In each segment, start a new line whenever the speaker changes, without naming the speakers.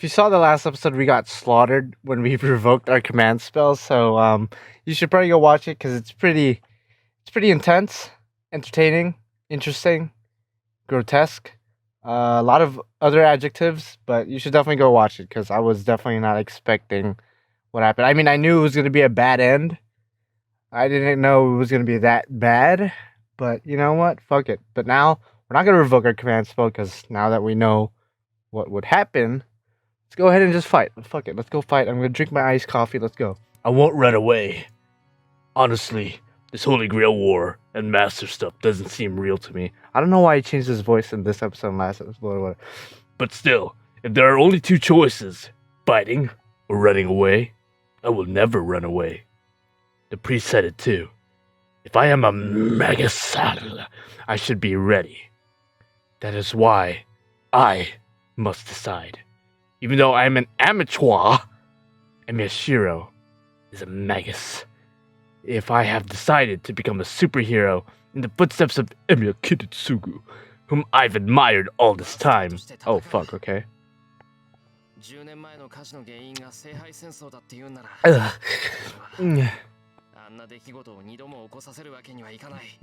you saw the last episode, we got slaughtered when we revoked our command spells. So you should probably go watch it because it's pretty intense, entertaining, interesting, grotesque. A lot of other adjectives, but you should definitely go watch it because I was definitely not expecting what happened. I mean, I knew it was gonna be a bad end. I didn't know it was gonna be that bad, but you know what? Fuck it. But now we're not gonna revoke our command spell because now that we know what would happen, let's go ahead and just fight. Fuck it. Let's go fight. I'm gonna drink my iced coffee. Let's go.
I won't run away. Honestly, this Holy Grail war and Master stuff doesn't seem real to me.
I don't know why he changed his voice in this episode and last episode. Whatever.
But still, if there are only two choices, fighting or running away, I will never run away. The priest said it too. If I am a Magasal, I should be ready. That is why I must decide. Even though I am an amateur, Amashiro is a Magus. If I have decided to become a superhero in the footsteps of Emiya Kidetsugu, whom I've admired all this time.
Oh, fuck, okay.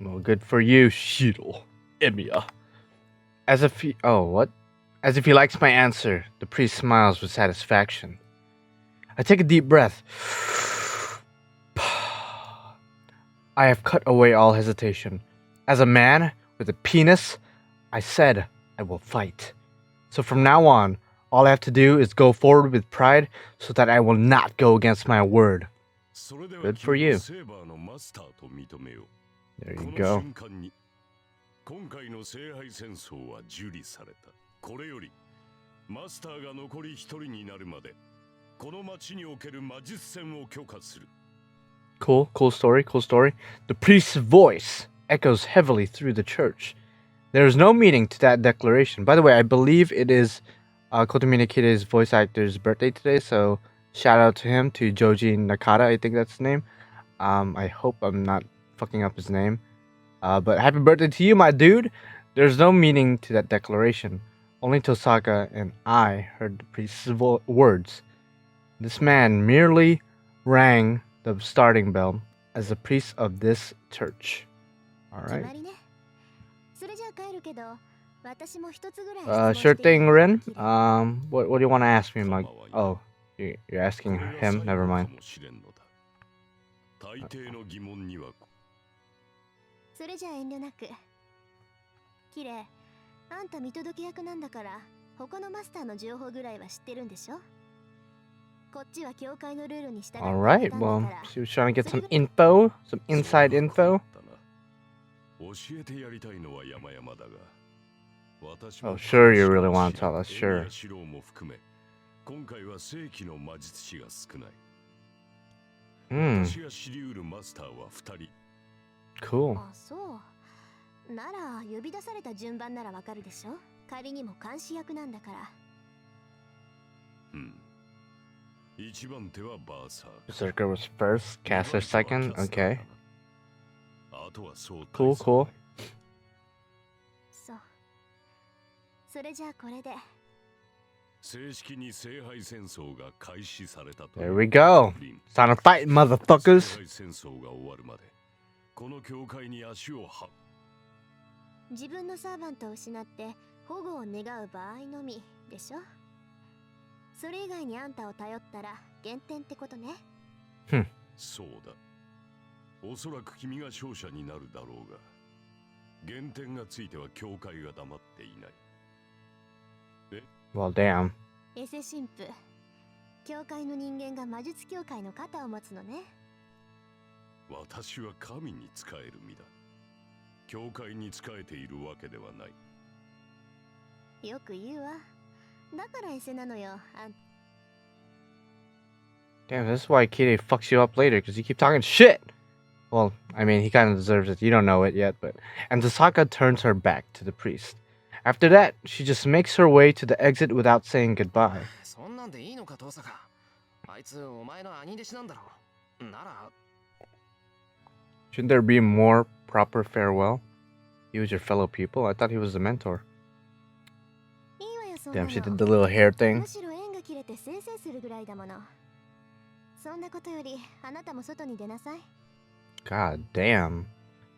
Well, good for you, Shiro.
Emiya.
As if he... Oh, what? As if he likes my answer, the priest smiles with satisfaction. I take a deep breath. I have cut away all hesitation. As a man with a penis, I said I will fight. So from now on, all I have to do is go forward with pride so that I will not go against my word. Good for you. There you go.
今回の聖杯戦争は受理された。これよりマスターが残り一人になるまでこの町における魔術戦を許可する。
Cool story, cool story. The priest's voice echoes heavily through the church. There is no meaning to that declaration. By the way, I believe it is Kotomi Nikide's voice actor's birthday today, so shout out to him, to Joji Nakata, I think that's his name. I hope I'm not fucking up his name. But happy birthday to you, my dude. There's no meaning to that declaration. Only Tosaka and I heard the priest's words. This man merely rang the starting bell as a priest of this church. Alright. Sure thing, Rin. What do you want to ask me, Mug? Oh, you're asking him? Never mind.
それじゃ遠慮なく。キレ、あんた見届け役なんだから、他のマスターの情報ぐらいは知ってるんでしょ? こっちは教会のルールに従って。
Alright, well, she was trying to get some info, some inside info. Oh, sure, you really want to tell us, sure. Cool.
あ、そう。なら呼び出された順番ならわかるでしょ。仮にも監視役なんだから。
Berserker was first, Caster second. Okay. Cool, cool.
そう。それじゃあこれで。
There we go. It's time to fight, motherfuckers.
この教会に足をは。
自分のサーバントを失って保護を願う場合のみでしょ。それ以外にあんたを頼ったら減点ってことね。
そうだ。おそらく君が勝者になるだろうが、減点がついては教会が黙っていない。
Well, damn.
エセ神父、教会の人間が魔術協会の肩を持つのね。
私は神に仕える身だ。教会に仕えているわけではない。
よく言うわ。だからエセなのよ。
Damn, this is why Kide fucks you up later, because you keep talking shit. Well, I mean, he kind of deserves it. You don't know it yet, but... And Tosaka turns her back to the priest. After that, she just makes her way to the exit without saying goodbye. Shouldn't there be more proper farewell? He was your fellow people? I thought he was the mentor. Damn, she did the little hair thing.
てせいせいするぐらいだもの。そんなことよりあなたも外に出なさい。
God damn.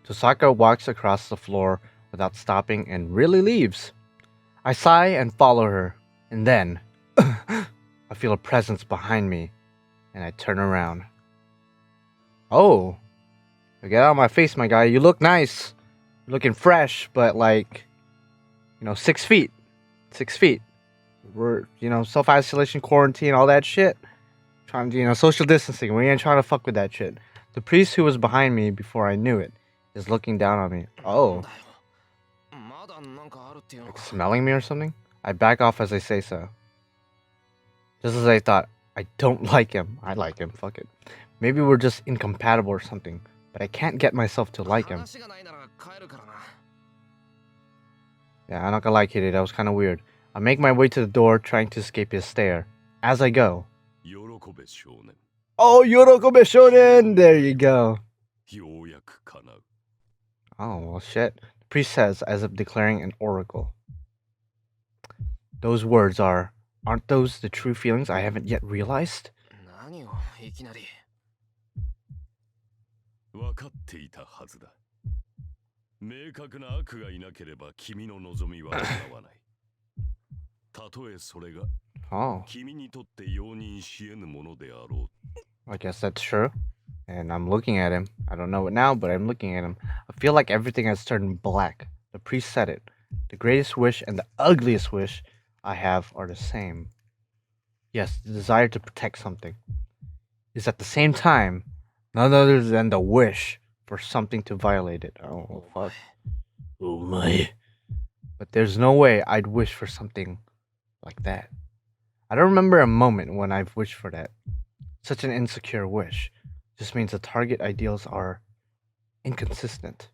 Tosaka walks across the floor without stopping and really leaves. I sigh and follow her, and then I feel a presence behind me, and I turn around. Oh, get out of my face, my guy. You look nice. You're looking fresh, but like, 6 feet. 6 feet. We're, self-isolation, quarantine, all that shit. Trying to, social distancing. We ain't trying to fuck with that shit. The priest who was behind me before I knew it is looking down on me. Oh. Like smelling me or something? I back off as I say so. Just as I thought, I don't like him. I like him, fuck it. Maybe we're just incompatible or something, but I can't get myself to like him. Yeah, I'm not gonna lie, Kitty, that was kind of weird. I make my way to the door, trying to escape his stare. As I go. Oh, Yorokobe Shonen! There you go. Oh, well, shit. The priest says, as if declaring an oracle. Those words aren't those the true feelings I haven't yet realized?
分かっていたはずだ。明確な悪がいなければ君の望みは叶わない。たとえそれが
Oh,
君にとって容認し得ぬものであろう。
I guess that's true. And I'm looking at him. I don't know it now, but I'm looking at him. I feel like everything has turned black. The priest said it. The greatest wish and the ugliest wish I have are the same. Yes, the desire to protect something is at the same time none other than the wish for something to violate it. Oh, fuck.
Oh my.
But there's no way I'd wish for something like that. I don't remember a moment when I've wished for that. Such an insecure wish just means the target ideals are inconsistent.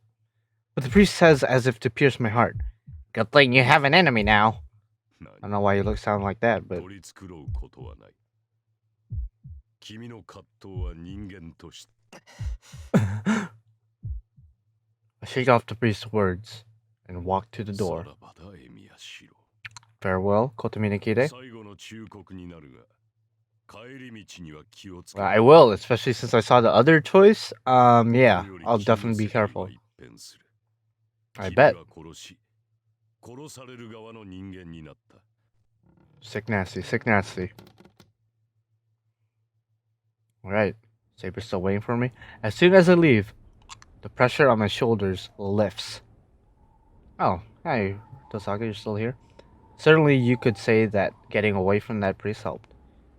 But the priest says as if to pierce my heart, "Good thing you have an enemy now." I don't know why you sound like that, but
取り繕うことはない。君の葛藤は人間として。
I shake off the priest's words and walk to the door.
さらばだ、エミヤシロ。
Farewell, Kotomine Kide.
最後の忠告になるが、帰り道には気をつけ。
I will, especially since I saw the other choice. Yeah, I'll definitely be careful. I bet.
殺し、殺される側の人間になった。
Sick nasty, sick nasty. Alright, Saber's still waiting for me. As soon as I leave, the pressure on my shoulders lifts. Oh, hi, Tosaka, you're still here? Certainly you could say that getting away from that priest helped.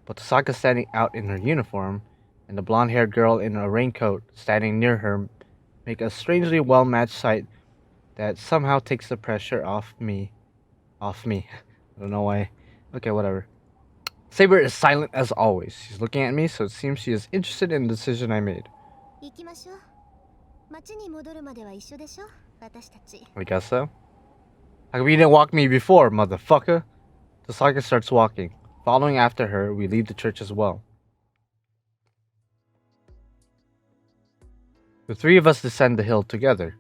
But Tosaka standing out in her uniform, and the blonde-haired girl in a raincoat standing near her make a strangely well-matched sight that somehow takes the pressure off me. I don't know why. Okay, whatever. Saber is silent as always. She's looking at me, so it seems she is interested in the decision I made.
行きましょう。町に戻るまでは一緒でしょ、私たち。
I guess so. How come you didn't walk me before, motherfucker? Tosaka starts walking. Following after her, we leave the church as well. The three of us descend the hill together.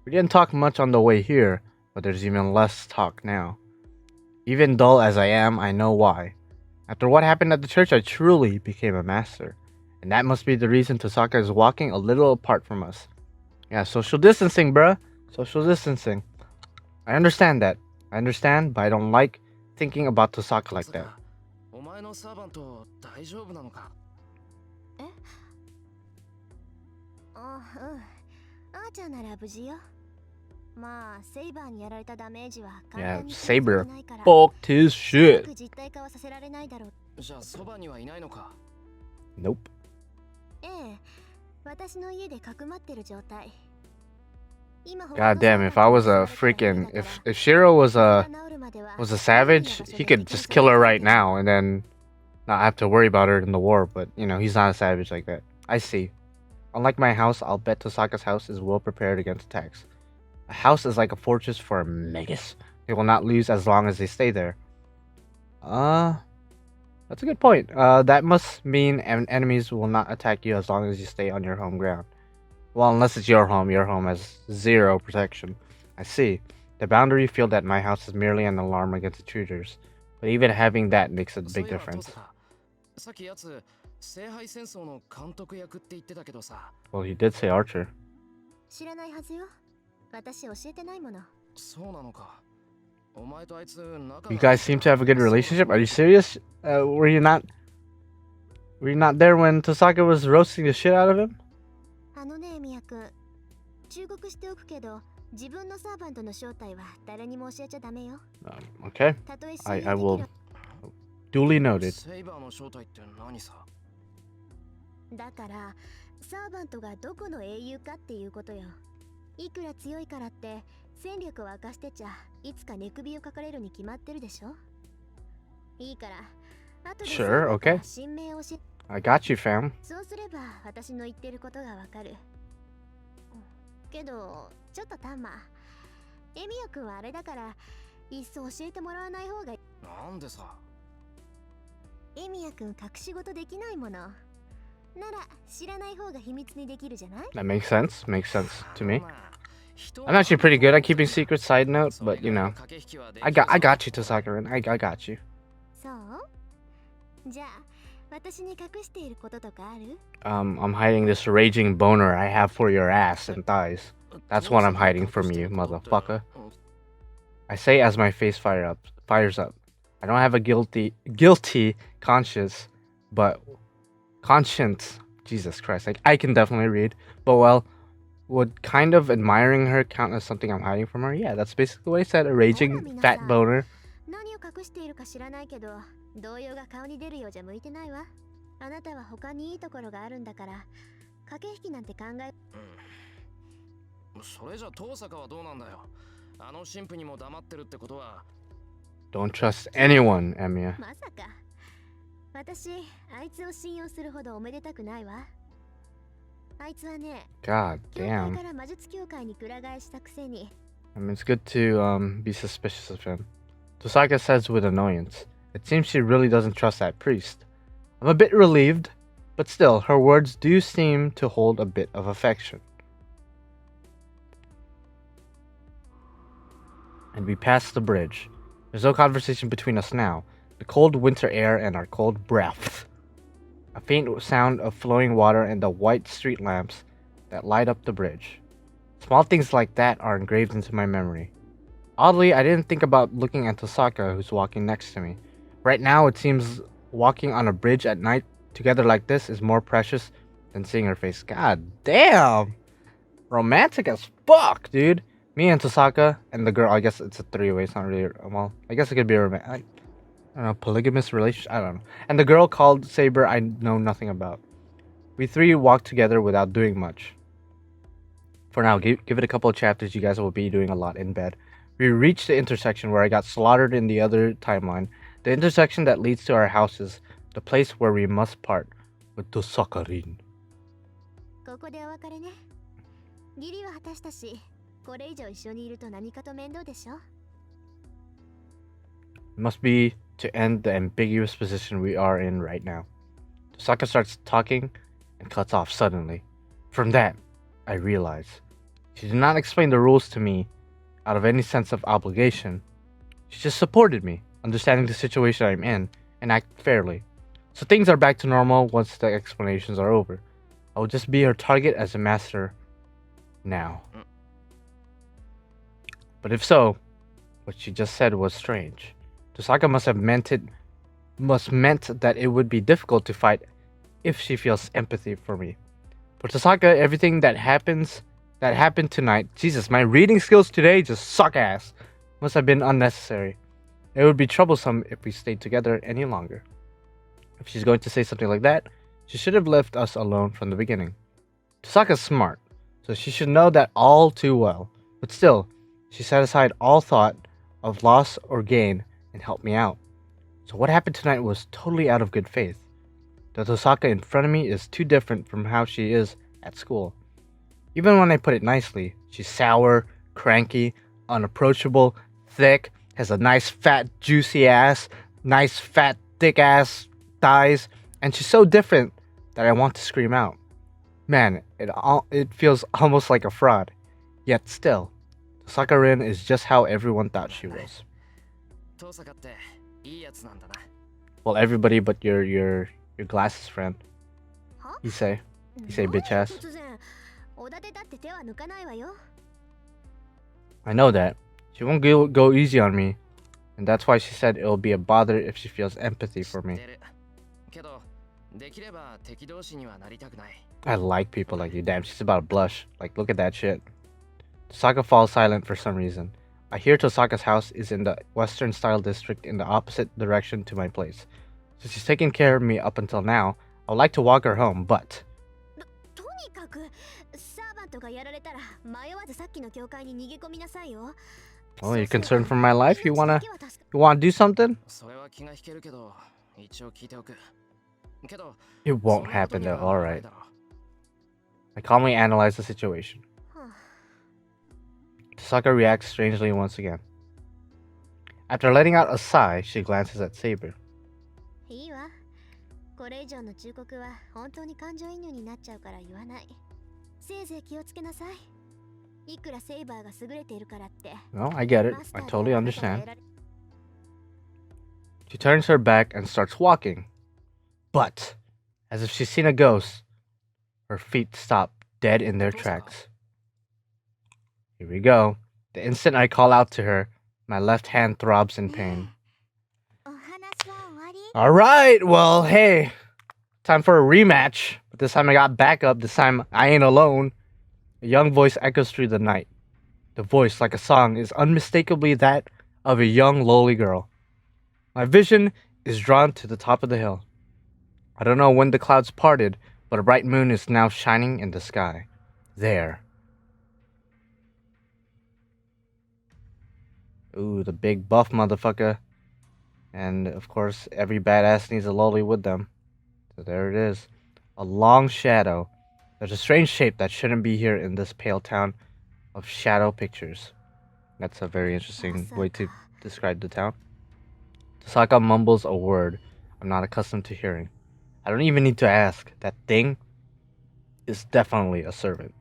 We didn't talk much on the way here, but there's even less talk now. Even dull as I am, I know why. After what happened at the church, I truly became a master. And that must be the reason Tosaka is walking a little apart from us. Yeah, social distancing, bruh. Social distancing. I understand that. I understand, but I don't like thinking about Tosaka like that.
お前のサーバント大丈夫なのか？
え？あ、うん。あーちゃんなら無事よ。まあ、セイバーにやられたダメージは簡
Yeah,
単に
Saber
ないから。
fucked his
早
shit.
く実体化はさせられないだろう。
じゃあそばにはいないのか？
Nope.
ええ、私の家でかくまってる状態。
God damn, if I was a freaking if Shiro was a savage, he could just kill her right now and then not have to worry about her in the war, but he's not a savage like that. I see. Unlike my house, I'll bet Tosaka's house is well prepared against attacks. A house is like a fortress for a megas. They will not lose as long as they stay there. That's a good point. That must mean enemies will not attack you as long as you stay on your home ground. Well, unless it's your home has 0 protection. I see. The boundary field at my house is merely an alarm against intruders. But even having that makes a big difference.
さっきやつ聖杯戦争の監督役って言ってたけどさ。
Well, he did say Archer.
知らないはずよ。私教えてないもの。
そうなのか。お前とあいつ仲が
You guys seem to have a good relationship. Are you serious? Were you not there when Tosaka was roasting the shit out of him?
あのね、ミヤ君。忠告しておくけど、自分のサーバントの正体は誰にも教えちゃダメよ。
Okay.
たとえ
I
信用でき
will
る
duly noted.
セイバーの正体って何さ。
だからサーバントがどこの英雄かっていうことよ。いくら強いからって戦力を明かしてちゃいつか寝首をかかれるに決まってるでしょ。いいから後で
Sure, okay.
新名を教え
I got you, fam.
そうすれば私の言ってることがわかる。けどちょっとタンマエミヤ君はあれだからいっそ教えてもらわない方がいい。
なんでさ。
エミヤ君隠し事できないものなら知らない方が秘密にできるじゃない。
That makes sense. Makes sense to me.
まあ人
I'm actually pretty good at keeping secrets. Side note,
それ
but
ぐ
you
らい
know,
の駆け引きはでき
I
る
got
ぞ
you, Tosaka-rin. I got you.
そうじゃあ私に隠していることとかある？
I'm hiding this raging boner I have for your ass and thighs. That's what I'm hiding from you, motherfucker. I say as my face fires up. I don't have a guilty conscience, but conscience. Jesus Christ, like I can definitely read. But well, would kind of admiring her count as something I'm hiding from her? Yeah, that's basically what I said. A raging fat boner.
何を隠しているか知らないけど動揺が顔に出るようじゃ向いてないわ。あなたは他にいいところがあるんだから駆け引きなんて考え。
それじゃ遠坂はどうなんだよ。あの神父にも黙ってるってことは。
Don't trust anyone, Emiya.
まさか私あいつを信用するほどおめでたくないわ。あいつはね
God
教会
damn.
から魔術協会にくら替えしたくせに
I mean, it's good to be suspicious of him. Tosaka says with annoyance. It seems she really doesn't trust that priest. I'm a bit relieved, but still, her words do seem to hold a bit of affection. And we pass the bridge. There's no conversation between us now. The cold winter air and our cold breath. A faint sound of flowing water and the white street lamps that light up the bridge. Small things like that are engraved into my memory. Oddly, I didn't think about looking at Tosaka, who's walking next to me. Right now, it seems walking on a bridge at night together like this is more precious than seeing her face. God damn! Romantic as fuck, dude! Me and Tosaka and the girl, I guess it's a three-way, it's not really, well, I guess it could be a romantic, I don't know, polygamous relationship, I don't know. And the girl called Saber I know nothing about. We three walked together without doing much. For now, give it a couple of chapters, you guys will be doing a lot in bed. We reached the intersection where I got slaughtered in the other timeline. The intersection that leads to our houses. The place where we must part with Tosaka-rin.
ここでお別れね。義理は果たしたし、これ以上一緒にいると何かと面倒でしょ。
It must be to end the ambiguous position we are in right now. Tosaka starts talking and cuts off suddenly. From that, I realize she did not explain the rules to me out of any sense of obligation. She just supported me, understanding the situation I'm in, and act fairly. So things are back to normal once the explanations are over. I will just be her target as a master now. But if so, what she just said was strange. Tosaka must have meant that it would be difficult to fight if she feels empathy for me. For Tosaka, everything that happened tonight, Jesus, my reading skills today just suck ass, must have been unnecessary. It would be troublesome if we stayed together any longer. If she's going to say something like that, she should have left us alone from the beginning. Tosaka's smart, so she should know that all too well. But still, she set aside all thought of loss or gain and helped me out. So what happened tonight was totally out of good faith. The Tosaka in front of me is too different from how she is at school. Even when I put it nicely, she's sour, cranky, unapproachable, thick, has a nice fat juicy ass, nice fat thick ass thighs, and she's so different that I want to scream out. Man, it feels almost like a fraud. Yet still, Tosaka-rin is just how everyone thought she was.
遠坂っていいやつなんだな。
Well, everybody but your Your glasses friend.
は
You say bitch ass.
突然おだてだって手は抜かないわよ。
I know that. She won't go easy on me. And that's why she said it'll be a bother if she feels empathy for me.
けどできれば敵同士にはなりたくない。
I like people like you. Damn, she's about to blush. Like, look at that shit. Tosaka falls silent for some reason. I hear Tosaka's house is in the western style district in the opposite direction to my place. Since she's taken care of me up until now, I would like to walk her home, but...
とにかくサーバントがやられたら迷わずさっきの教会に逃げ込みなさいよ。
Oh, you're concerned for my life? You wanna do something?
それは気が引けるけど一応聞いておく。けど
It won't happen though, alright. I calmly analyze the situation. Tosaka reacts strangely once again. After letting out a sigh, she glances at Saber.
いいわ。これ以上の忠告は本当に感情移入になっちゃうから言わない。せいぜい気をつけなさい。いくらセイバーが優れているからって。
No, I get it. I totally understand. She turns her back and starts walking. But, as if she's seen a ghost, her feet stop dead in their tracks. Here we go. The instant I call out to her, my left hand throbs in pain.
お話は終わり？
Alright, well, hey. Time for a rematch. But this time I got backup. This time I ain't alone. A young voice echoes through the night. The voice, like a song, is unmistakably that of a young Loli girl. My vision is drawn to the top of the hill. I don't know when the clouds parted, but a bright moon is now shining in the sky. There. Ooh, the big buff motherfucker. And, of course, every badass needs a Loli with them. So there it is. A long shadow. There's a strange shape that shouldn't be here in this pale town of shadow pictures. That's a very interesting way to describe the town. Tosaka mumbles a word I'm not accustomed to hearing. I don't even need to ask. That thing is definitely a servant.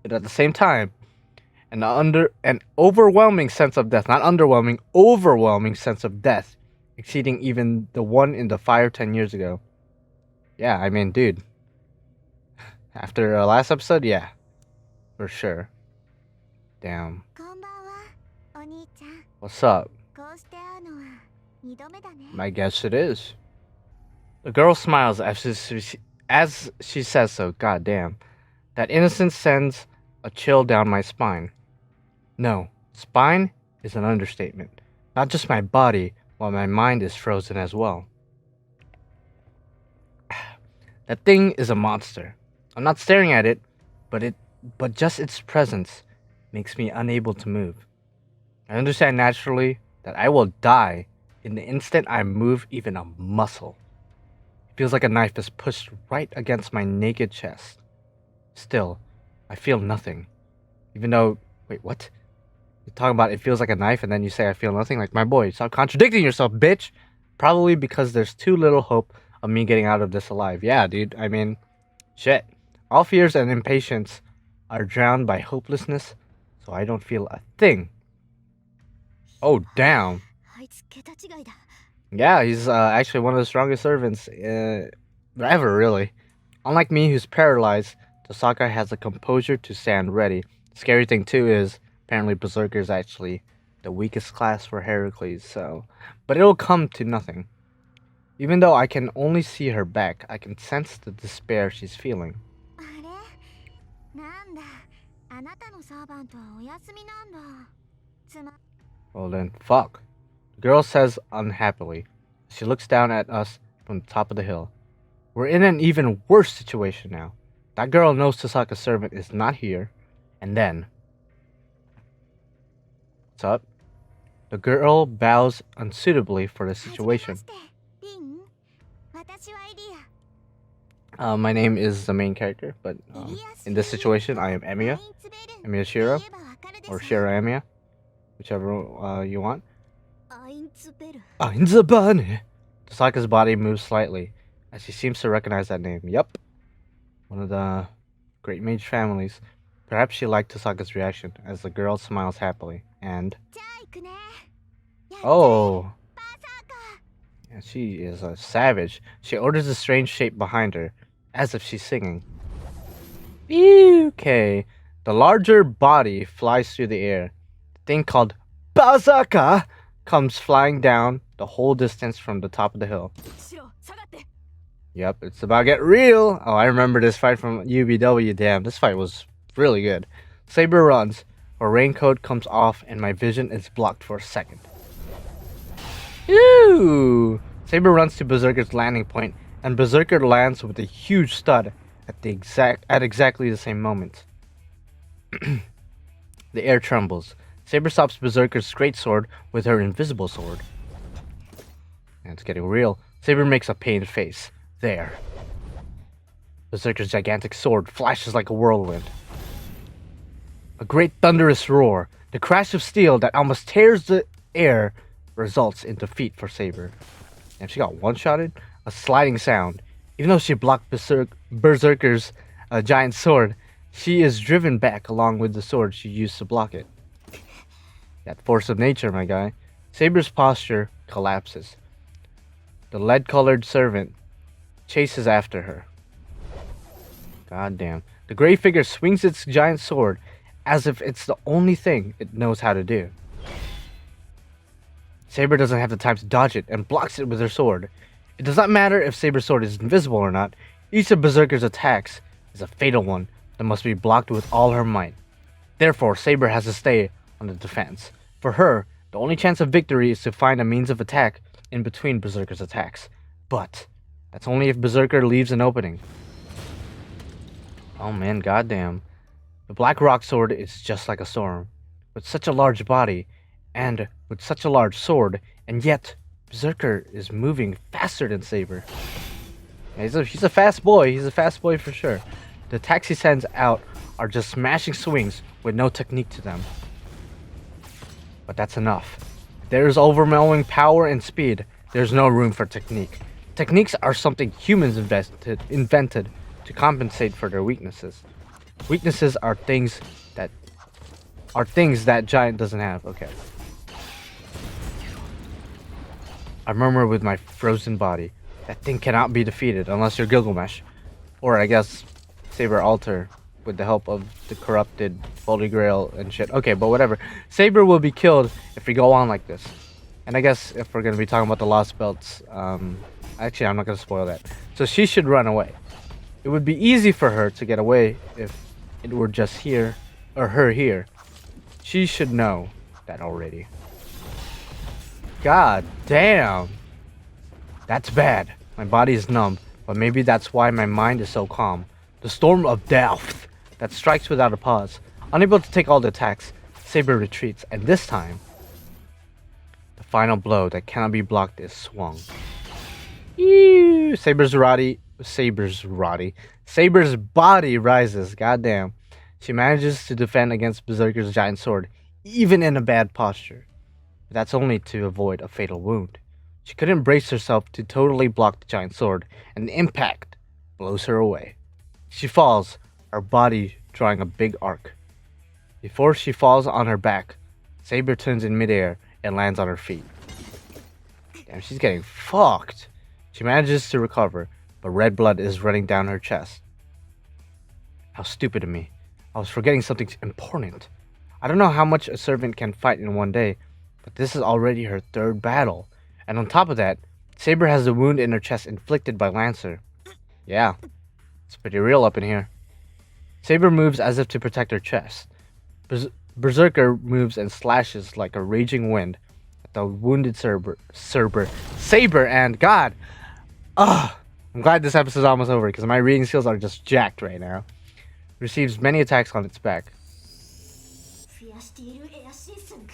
And at the same time, an overwhelming sense of death, not underwhelming, overwhelming sense of death, exceeding even the one in the fire 10 years ago. Yeah, I mean, dude. After last episode, yeah. For sure. Damn.
こんばんは、お兄ちゃん。
What's up?
こうして会うのは二度目だね。
I guess it is. The girl smiles as she says so. God damn. That innocence sends a chill down my spine. No, spine is an understatement. Not just my body, while my mind is frozen as well. That thing is a monster. I'm not staring at it, but just its presence makes me unable to move. I understand naturally that I will die in the instant I move even a muscle. It feels like a knife is pushed right against my naked chest. Still, I feel nothing. Even though, wait, what? You're talking about it feels like a knife and then you say I feel nothing? Like, my boy, stop contradicting yourself, bitch! Probably because there's too little hope of me getting out of this alive. Yeah, dude, I mean, shit. All fears and impatience are drowned by hopelessness, so I don't feel a thing. Oh, damn.
あいつ桁違いだ。
Yeah, he's actually one of the strongest servants ever, really. Unlike me, who's paralyzed, Tosaka has the composure to stand ready. Scary thing, too, is apparently Berserker is actually the weakest class for Heracles, so... But it'll come to nothing. Even though I can only see her back, I can sense the despair she's feeling.
あれ？なんだ。あなたのサーバントはお休みなんだ。つま。
Well then, fuck. The girl says unhappily. She looks down at us from the top of the hill. We're in an even worse situation now. That girl knows Tosaka's servant is not here, and then... What's up? The girl bows unsuitably for the situation.
リン、私はエリア。
My name is the main character, but in this situation, I am Emiya. Emiya Shiro, or Shiro Emiya, whichever you want.
アインツベル。
Ainzabane! Tosaka's body moves slightly, as she seems to recognize that name. Yup. One of the great mage families. Perhaps she liked Tosaka's reaction, as the girl smiles happily. And...
じゃあ行くね。
Oh! And she is a savage. She orders a strange shape behind her, as if she's singing. Okay. The larger body flies through the air. The thing called Berserker comes flying down the whole distance from the top of the hill. Yep, it's about to get real. Oh, I remember this fight from UBW. Damn, this fight was really good. Saber runs. Her raincoat comes off and my vision is blocked for a second. Ooh! Saber runs to Berserker's landing point, and Berserker lands with a huge stud at exactly the same moment. The air trembles. Saber stops Berserker's greatsword with her invisible sword. And it's getting real. Saber makes a pained face. There. Berserker's gigantic sword flashes like a whirlwind. A great thunderous roar. The crash of steel that almost tears the air results in defeat for Saber. And she got one-shotted. A sliding sound. Even though she blocked Berserker's giant sword, she is driven back along with the sword she used to block it. That force of nature, my guy. Saber's posture collapses. The lead-colored servant chases after her. God damn. The gray figure swings its giant sword as if it's the only thing it knows how to do. Saber doesn't have the time to dodge it and blocks it with her sword. It does not matter if Saber's sword is invisible or not. Each of Berserker's attacks is a fatal one that must be blocked with all her might. Therefore, Saber has to stay on the defense. For her, the only chance of victory is to find a means of attack in between Berserker's attacks. But that's only if Berserker leaves an opening. Oh man, goddamn. The Black Rock Sword is just like a storm, with such a large body, and with such a large sword, and yet Berserker is moving faster than Saber. Yeah, he's a fast boy, he's a fast boy for sure. The attacks he sends out are just smashing swings with no technique to them. But that's enough. If there is overwhelming power and speed, there's no room for technique. Techniques are something humans invented to compensate for their weaknesses. Weaknesses are things that Giant doesn't have. Okay. I murmur with my frozen body. That thing cannot be defeated unless you're Gilgamesh. Or I guess Saber Alter with the help of the corrupted Holy Grail and shit. Okay, but whatever. Saber will be killed if we go on like this. And I guess if we're going to be talking about the Lost Belts, actually I'm not going to spoil that. So she should run away. It would be easy for her to get away if it were just here, or her here. She should know that already. God damn. That's bad. My body is numb, but maybe that's why my mind is so calm. The storm of death that strikes without a pause. Unable to take all the attacks, Saber retreats, and this time, the final blow that cannot be blocked is swung. Ew. Saber's body rises. Goddamn. She manages to defend against Berserker's giant sword, even in a bad posture. But that's only to avoid a fatal wound. She couldn't brace herself to totally block the giant sword, and the impact blows her away. She falls, her body drawing a big arc. Before she falls on her back, Saber turns in midair and lands on her feet. Damn, she's getting fucked. She manages to recover, but red blood is running down her chest. How stupid of me. I was forgetting something important. I don't know how much a servant can fight in one day, but this is already her third battle. And on top of that, Saber has the wound in her chest inflicted by Lancer. Yeah, it's pretty real up in here. Saber moves as if to protect her chest. Berserker moves and slashes like a raging wind at the wounded Saber and God! I'm glad this episode's almost over because my reading skills are just jacked right now. Receives many attacks on its back.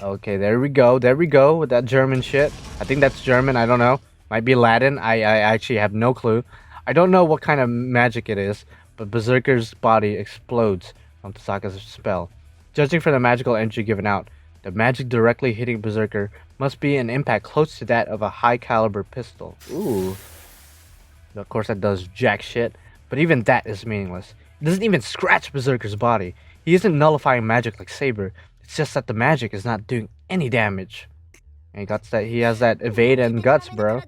Okay, there we go with that German shit. I think that's German, I don't know. Might be Latin, I actually have no clue. I don't know what kind of magic it is, but Berserker's body explodes from Tasaka's spell. Judging from the magical energy given out, the magic directly hitting Berserker must be an impact close to that of a high caliber pistol. Ooh. Of course that does jack shit, but even that is meaningless. It doesn't even scratch Berserker's body. He isn't nullifying magic like Saber. It's just that the magic is not doing any damage. And he has that evade and guts, bro.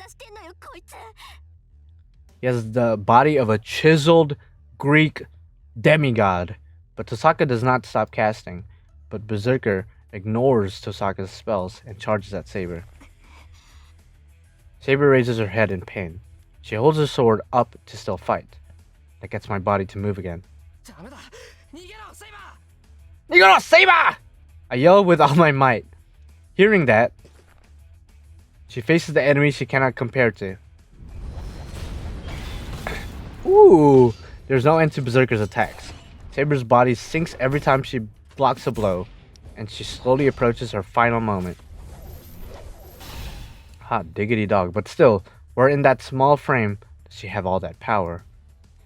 こいつ。
He has the body of a chiseled Greek demigod, but Tosaka does not stop casting. But Berserker ignores Tosaka's spells and charges at Saber. Saber raises her head in pain. She holds her sword up to still fight. That gets my body to move again.
ダメだ逃げろセイバ
Nigoro Saber! I yell with all my might. Hearing that, she faces the enemy she cannot compare to. Ooh! There's no end to Berserker's attacks. Saber's body sinks every time she blocks a blow, and she slowly approaches her final moment. Hot diggity dog, but still, we're in that small frame. Does she have all that power?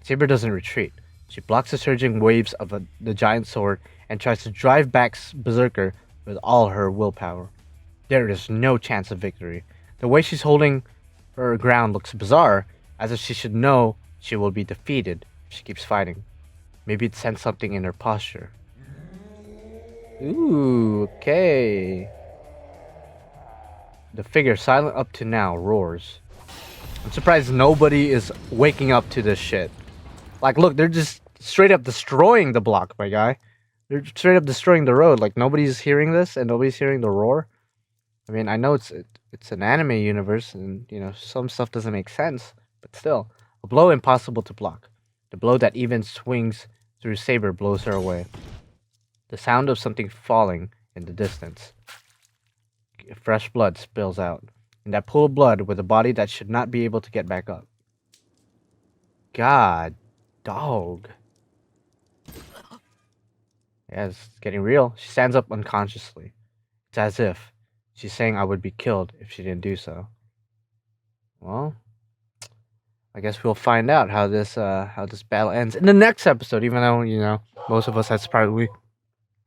Saber doesn't retreat. She blocks the surging waves of the giant sword and tries to drive back Berserker with all her willpower. There is no chance of victory. The way she's holding her ground looks bizarre, as if she should know she will be defeated if she keeps fighting. Maybe it sensed something in her posture. Ooh, okay. The figure, silent up to now, roars. I'm surprised nobody is waking up to this shit. Like, look, they're just straight up destroying the block, my guy. They're straight up destroying the road. Like, nobody's hearing this and nobody's hearing the roar. I mean, I know it's an anime universe and, you know, some stuff doesn't make sense. But still, a blow impossible to block. The blow that even swings through Saber blows her away. The sound of something falling in the distance. Fresh blood spills out. In that pool of blood with a body that should not be able to get back up. God, dog. Yeah, it's getting real. She stands up unconsciously. It's as if she's saying I would be killed if she didn't do so. Well, I guess we'll find out how this battle ends in the next episode. Even though, you know, most of us has probably,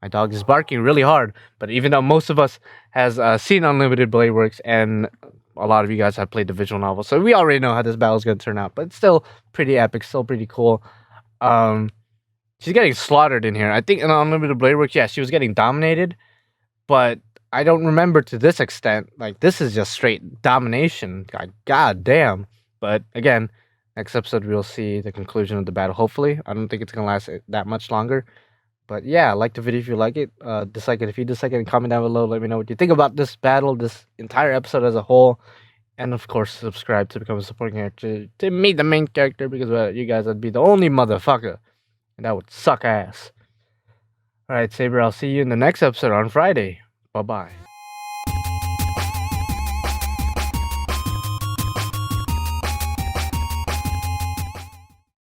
my dog is barking really hard. But even though most of us has seen Unlimited Blade Works and a lot of you guys have played the visual novel, so we already know how this battle is going to turn out. But it's still pretty epic, still pretty cool. She's getting slaughtered in here. I think in Unlimited Blade Works, yeah, she was getting dominated, but I don't remember to this extent. Like, this is just straight domination. God damn. But again, next episode we'll see the conclusion of the battle. Hopefully, I don't think it's gonna last that much longer. But yeah, like the video if you like it. Dislike it if you dislike it, and comment down below. Let me know what you think about this battle, this entire episode as a whole. And of course, subscribe to become a supporting character to meet the main character, because you guys would be the only motherfucker. And that would suck ass. Alright, Saber, I'll see you in the next episode on Friday. Bye-bye.